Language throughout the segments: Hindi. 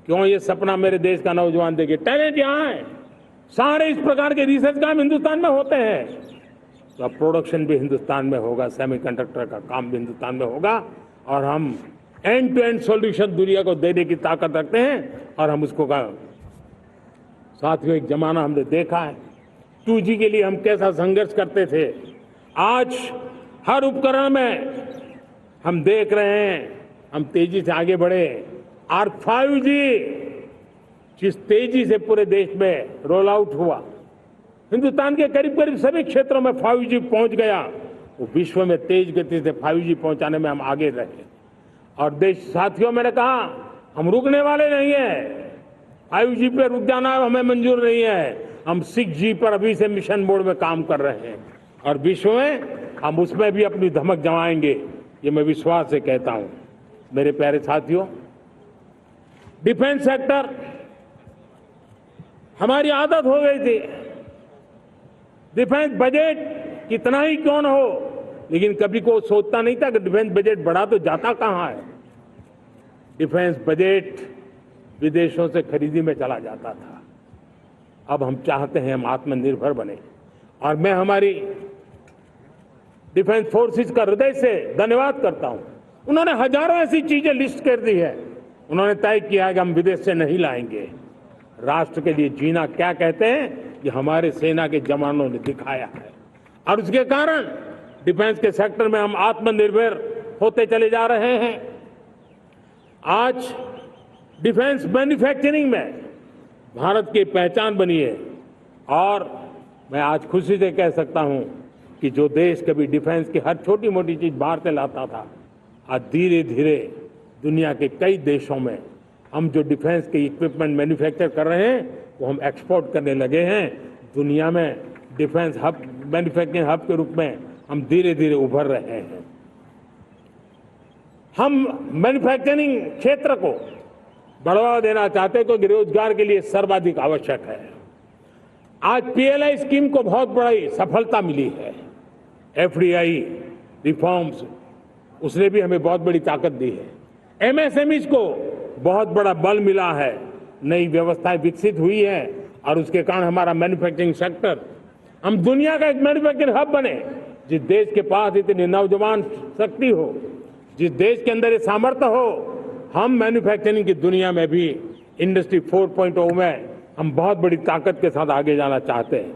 क्यों ये सपना मेरे देश का नौजवान देखे? टैलेंट यहाँ है, सारे इस प्रकार के रिसर्च काम हिंदुस्तान में होते हैं, तो अब प्रोडक्शन भी हिंदुस्तान में होगा, सेमीकंडक्टर का काम भी हिंदुस्तान में होगा, और हम एंड टू एंड सॉल्यूशन दुनिया को देने की ताकत रखते हैं, और हम उसको साथियों एक जमाना हमने देखा है 2G के लिए हम कैसा संघर्ष करते थे। आज हर उपकरण में हम देख रहे हैं हम तेजी से आगे बढ़े, और 5G जिस तेजी से पूरे देश में रोल आउट हुआ, हिंदुस्तान के करीब करीब सभी क्षेत्रों में 5G पहुंच गया, वो विश्व में तेज गति से 5G पहुंचाने में हम आगे रहे। और देश साथियों, मैंने कहा हम रुकने वाले नहीं है, 5G पे रुक जाना हमें मंजूर नहीं है। हम 6G पर अभी से मिशन मोड में काम कर रहे हैं, और विश्व में हम उसमें भी अपनी धमक जमाएंगे, ये मैं विश्वास से कहता हूं। मेरे प्यारे साथियों, डिफेंस सेक्टर हमारी आदत हो गई थी, डिफेंस बजट कितना ही क्यों न हो, लेकिन कभी कोई सोचता नहीं था कि डिफेंस बजट बढ़ा तो जाता कहां है। डिफेंस बजट विदेशों से खरीदी में चला जाता था। अब हम चाहते हैं हम आत्मनिर्भर बने, और मैं हमारी डिफेंस फोर्सेस का हृदय से धन्यवाद करता हूं। उन्होंने हजारों ऐसी चीजें लिस्ट कर दी है, उन्होंने तय किया है कि हम विदेश से नहीं लाएंगे। राष्ट्र के लिए जीना क्या कहते हैं, ये हमारे सेना के जवानों ने दिखाया है, और उसके कारण डिफेंस के सेक्टर में हम आत्मनिर्भर होते चले जा रहे हैं। आज डिफेंस मैन्युफैक्चरिंग में भारत की पहचान बनी है, और मैं आज खुशी से कह सकता हूं कि जो देश कभी डिफेंस की हर छोटी मोटी चीज बाहर से लाता था, आज धीरे धीरे दुनिया के कई देशों में हम जो डिफेंस के इक्विपमेंट मैन्युफैक्चर कर रहे हैं वो हम एक्सपोर्ट करने लगे हैं। दुनिया में डिफेंस हब, मैन्युफैक्चरिंग हब के रूप में हम धीरे धीरे उभर रहे हैं। हम मैन्युफैक्चरिंग क्षेत्र को बढ़ावा देना चाहते हैं, क्योंकि रोजगार के लिए सर्वाधिक आवश्यक है। आज PLI स्कीम को बहुत बड़ी सफलता मिली है, FDI रिफॉर्म्स, उसने भी हमें बहुत बड़ी ताकत दी है। MSMEs को बहुत बड़ा बल मिला है, नई व्यवस्थाएं विकसित हुई है, और उसके कारण हमारा मैन्युफैक्चरिंग सेक्टर, हम दुनिया का एक मैन्युफैक्चरिंग हब बने। जिस देश के पास इतनी नौजवान शक्ति हो, जिस देश के अंदर ये सामर्थ्य हो, हम मैन्युफैक्चरिंग की दुनिया में भी इंडस्ट्री 4.0 में हम बहुत बड़ी ताकत के साथ आगे जाना चाहते हैं,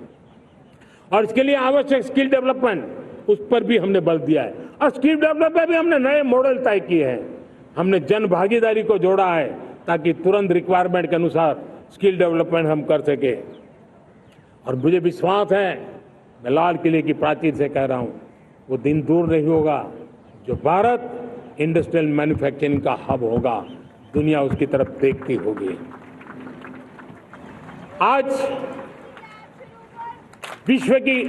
और इसके लिए आवश्यक स्किल डेवलपमेंट, उस पर भी हमने बल दिया है। और स्किल डेवलपमेंट में भी हमने नए मॉडल तय किए हैं, हमने जन भागीदारी को जोड़ा है, ताकि तुरंत रिक्वायरमेंट के अनुसार स्किल डेवलपमेंट हम कर सके। और मुझे विश्वास है, मैं लाल किले की प्राचीर से कह रहा हूं, वो दिन दूर नहीं होगा जो भारत इंडस्ट्रियल मैन्युफैक्चरिंग का हब होगा, दुनिया उसकी तरफ देखती होगी। आज विश्व की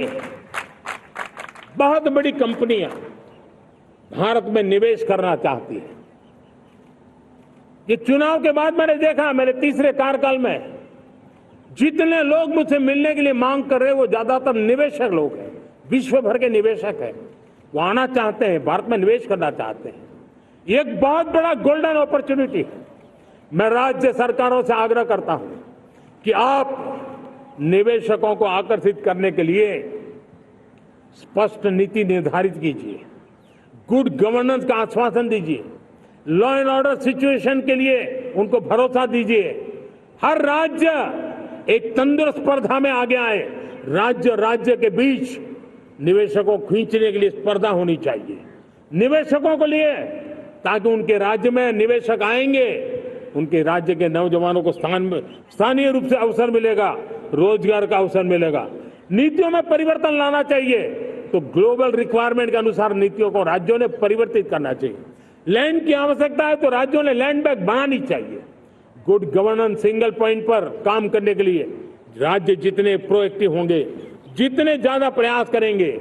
बहुत बड़ी कंपनियां भारत में निवेश करना चाहती हैं। ये चुनाव के बाद मैंने देखा, मेरे तीसरे कार्यकाल में जितने लोग मुझसे मिलने के लिए मांग कर रहे हैं, वो ज्यादातर निवेशक लोग हैं, विश्व भर के निवेशक हैं। वो आना चाहते हैं, भारत में निवेश करना चाहते हैं। ये एक बहुत बड़ा गोल्डन अपॉर्चुनिटी है। मैं राज्य सरकारों से आग्रह करता हूं कि आप निवेशकों को आकर्षित करने के लिए स्पष्ट नीति निर्धारित कीजिए, गुड गवर्नेंस का आश्वासन दीजिए, लॉ एंड ऑर्डर सिचुएशन के लिए उनको भरोसा दीजिए। हर राज्य एक तंदुरुस्त स्पर्धा में आगे आए, राज्य के बीच निवेशकों को खींचने के लिए स्पर्धा होनी चाहिए, निवेशकों को लिए, ताकि उनके राज्य में निवेशक आएंगे, उनके राज्य के नौजवानों को स्थानीय रूप से अवसर मिलेगा, रोजगार का अवसर मिलेगा। नीतियों में परिवर्तन लाना चाहिए, तो ग्लोबल रिक्वायरमेंट के अनुसार नीतियों को राज्यों ने परिवर्तित करना चाहिए। लैंड की आवश्यकता है तो राज्यों ने लैंड बैंक बनानी चाहिए। गुड गवर्नेंस सिंगल पॉइंट पर काम करने के लिए राज्य जितने प्रोएक्टिव होंगे, जितने ज्यादा प्रयास करेंगे,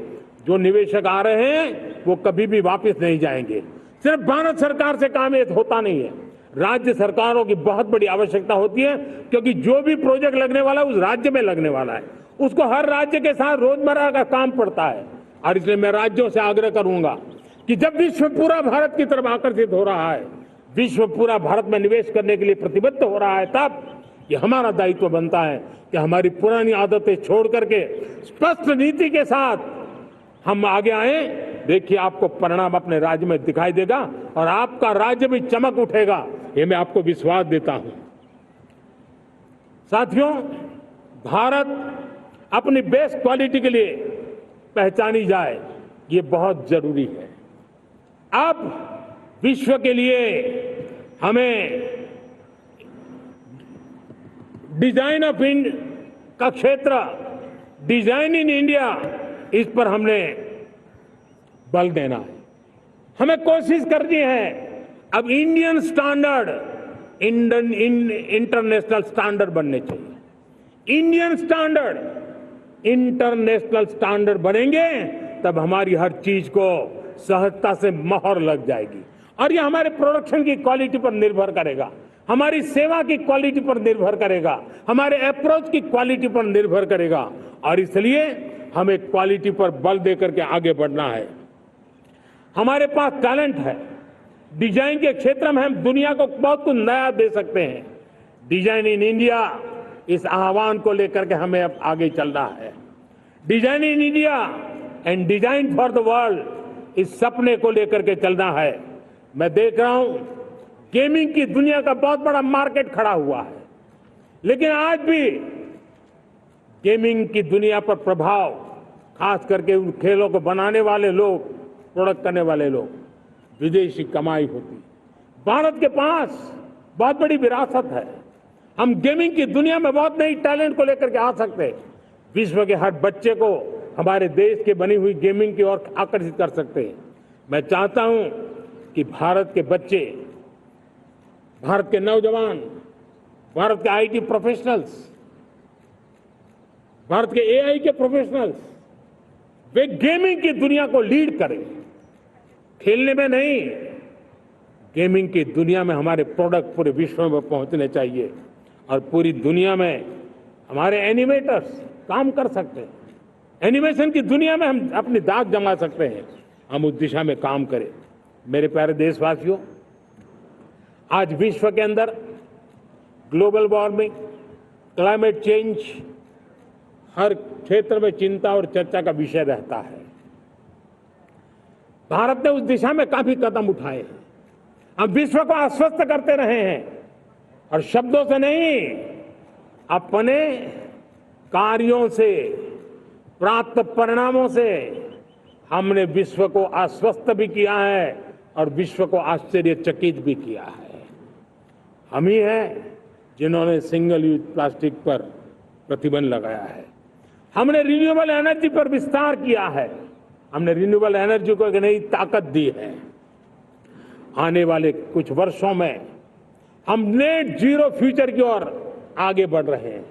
जो निवेशक आ रहे हैं वो कभी भी वापस नहीं जाएंगे। सिर्फ भारत सरकार से काम ये होता नहीं है, राज्य सरकारों की बहुत बड़ी आवश्यकता होती है, क्योंकि जो भी प्रोजेक्ट लगने वाला है उस राज्य में लगने वाला है, उसको हर राज्य के साथ रोजमर्रा का काम पड़ता है। और इसलिए मैं राज्यों से आग्रह करूंगा कि जब विश्व पूरा भारत की तरफ आकर्षित हो रहा है, विश्व पूरा भारत में निवेश करने के लिए प्रतिबद्ध हो रहा है, तब ये हमारा दायित्व बनता है कि हमारी पुरानी आदतें छोड़ करके स्पष्ट नीति के साथ हम आगे आए। देखिए, आपको परिणाम अपने राज्य में दिखाई देगा और आपका राज्य भी चमक उठेगा, ये मैं आपको विश्वास देता हूं। साथियों, भारत अपनी बेस्ट क्वालिटी के लिए पहचानी जाए, ये बहुत जरूरी है। अब विश्व के लिए हमें डिजाइन ऑफ इंडिया का क्षेत्र, डिजाइन इन इंडिया, इस पर हमने बल देना है। हमें कोशिश करनी है अब इंडियन स्टैंडर्ड इंटरनेशनल स्टैंडर्ड बनने चाहिए। इंडियन स्टैंडर्ड इंटरनेशनल स्टैंडर्ड बनेंगे तब हमारी हर चीज को सहजता से मोहर लग जाएगी और ये हमारे प्रोडक्शन की क्वालिटी पर निर्भर करेगा, हमारी सेवा की क्वालिटी पर निर्भर करेगा, हमारे अप्रोच की क्वालिटी पर निर्भर करेगा। और इसलिए हमें क्वालिटी पर बल देकर के आगे बढ़ना है। हमारे पास टैलेंट है, डिजाइन के क्षेत्र में हम दुनिया को बहुत कुछ नया दे सकते हैं। डिजाइन इन इंडिया, इस आह्वान को लेकर के हमें अब आगे चलना है। Design in India and design for the world, इस सपने को लेकर के चलना है। मैं देख रहा हूं गेमिंग की दुनिया का बहुत बड़ा मार्केट खड़ा हुआ है, लेकिन आज भी गेमिंग की दुनिया पर प्रभाव, खास करके उन खेलों को बनाने वाले लोग, प्रोडक्ट करने वाले लोग, विदेशी कमाई होती। भारत के पास बहुत बड़ी विरासत है, हम गेमिंग की दुनिया में बहुत नई टैलेंट को लेकर के आ सकते हैं। विश्व के हर बच्चे को हमारे देश के बनी हुई गेमिंग की ओर आकर्षित कर सकते हैं। मैं चाहता हूं कि भारत के बच्चे, भारत के नौजवान, भारत के आईटी प्रोफेशनल्स, भारत के एआई के प्रोफेशनल्स, वे गेमिंग की दुनिया को लीड करें। खेलने में नहीं, गेमिंग की दुनिया में हमारे प्रोडक्ट पूरे विश्व में पहुंचने चाहिए और पूरी दुनिया में हमारे एनिमेटर्स काम कर सकते हैं। एनिमेशन की दुनिया में हम अपनी दाग जमा सकते हैं। हम उस दिशा में काम करें। मेरे प्यारे देशवासियों, आज विश्व के अंदर ग्लोबल वार्मिंग, क्लाइमेट चेंज हर क्षेत्र में चिंता और चर्चा का विषय रहता है। भारत ने उस दिशा में काफी कदम उठाए हैं। हम विश्व को आश्वस्त करते रहे हैं और शब्दों से नहीं, अपने कार्यों से, प्राप्त परिणामों से हमने विश्व को आश्वस्त भी किया है और विश्व को आश्चर्यचकित भी किया है। हम ही हैं जिन्होंने सिंगल यूज प्लास्टिक पर प्रतिबंध लगाया है। हमने रिन्यूएबल एनर्जी पर विस्तार किया है। हमने रिन्यूएबल एनर्जी को एक नई ताकत दी है। आने वाले कुछ वर्षों में हम नेट जीरो फ्यूचर की ओर आगे बढ़ रहे हैं।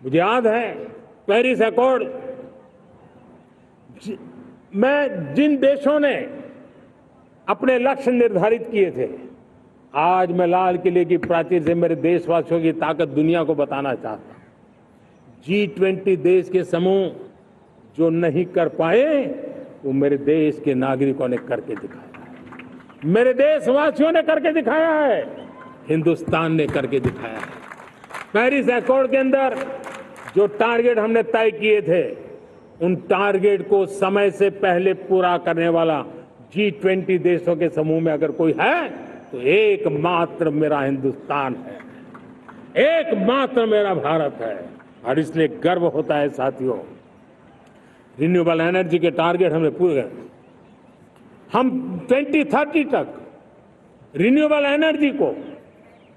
मुझे याद है पेरिस अकॉर्ड में जिन देशों ने अपने लक्ष्य निर्धारित किए थे, आज मैं लाल किले की प्राचीर से मेरे देशवासियों की ताकत दुनिया को बताना चाहता हूं। G20 देश के समूह जो नहीं कर पाए, वो मेरे देश के नागरिकों ने करके दिखाया है, मेरे देशवासियों ने करके दिखाया है, हिंदुस्तान ने करके दिखाया है। पेरिस अकॉर्ड के अंदर जो टारगेट हमने तय किए थे, उन टारगेट को समय से पहले पूरा करने वाला G20 देशों के समूह में अगर कोई है तो एकमात्र मेरा हिंदुस्तान है, एकमात्र मेरा भारत है। और इसलिए गर्व होता है साथियों। रिन्यूएबल एनर्जी के टारगेट हमने पूरे कर, हम 2030 तक रिन्यूएबल एनर्जी को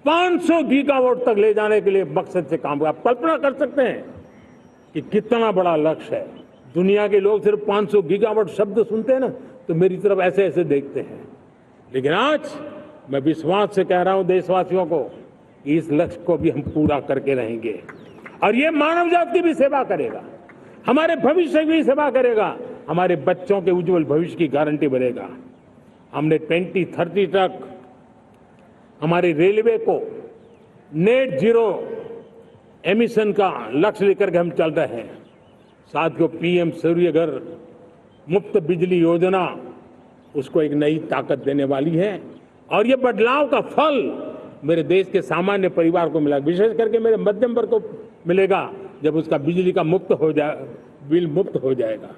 500 गीगावाट तक ले जाने के लिए मकसद से काम कर। आप कल्पना कर सकते हैं कि कितना बड़ा लक्ष्य है। दुनिया के लोग सिर्फ 500 गीगावाट शब्द सुनते हैं ना, तो मेरी तरफ ऐसे ऐसे देखते हैं। लेकिन आज मैं विश्वास से कह रहा हूं देशवासियों को, इस लक्ष्य को भी हम पूरा करके रहेंगे और ये मानव जाति की भी सेवा करेगा, हमारे भविष्य की भी सेवा करेगा, हमारे बच्चों के उज्जवल भविष्य की गारंटी बनेगा। हमने 2030 तक हमारी रेलवे को नेट जीरो एमिशन का लक्ष्य लेकर के हम चल रहे हैं। साथियों, पीएम सूर्य घर मुफ्त बिजली योजना उसको एक नई ताकत देने वाली है और ये बदलाव का फल मेरे देश के सामान्य परिवार को मिला, विशेष करके मेरे मध्यम वर्ग को मिलेगा जब उसका बिजली का बिल मुक्त हो जाएगा।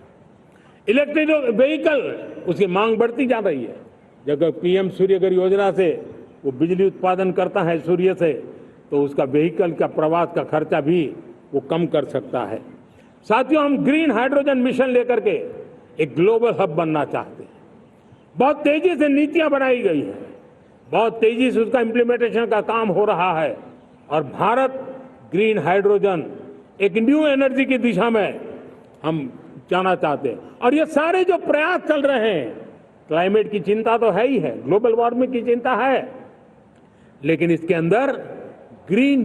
इलेक्ट्रिक व्हीकल, उसकी मांग बढ़ती जा रही है। जब पीएम सूर्यघर योजना से वो बिजली उत्पादन करता है सूर्य से, तो उसका व्हीकल का प्रवास का खर्चा भी वो कम कर सकता है। साथियों, हम ग्रीन हाइड्रोजन मिशन लेकर के एक ग्लोबल हब बनना चाहते हैं। बहुत तेजी से नीतियां बनाई गई हैं, बहुत तेजी से उसका इम्प्लीमेंटेशन का काम हो रहा है और भारत ग्रीन हाइड्रोजन एक न्यू एनर्जी की दिशा में हम जाना चाहते हैं। और ये सारे जो प्रयास चल रहे हैं, क्लाइमेट की चिंता तो है ही है, ग्लोबल वार्मिंग की चिंता है, लेकिन इसके अंदर ग्रीन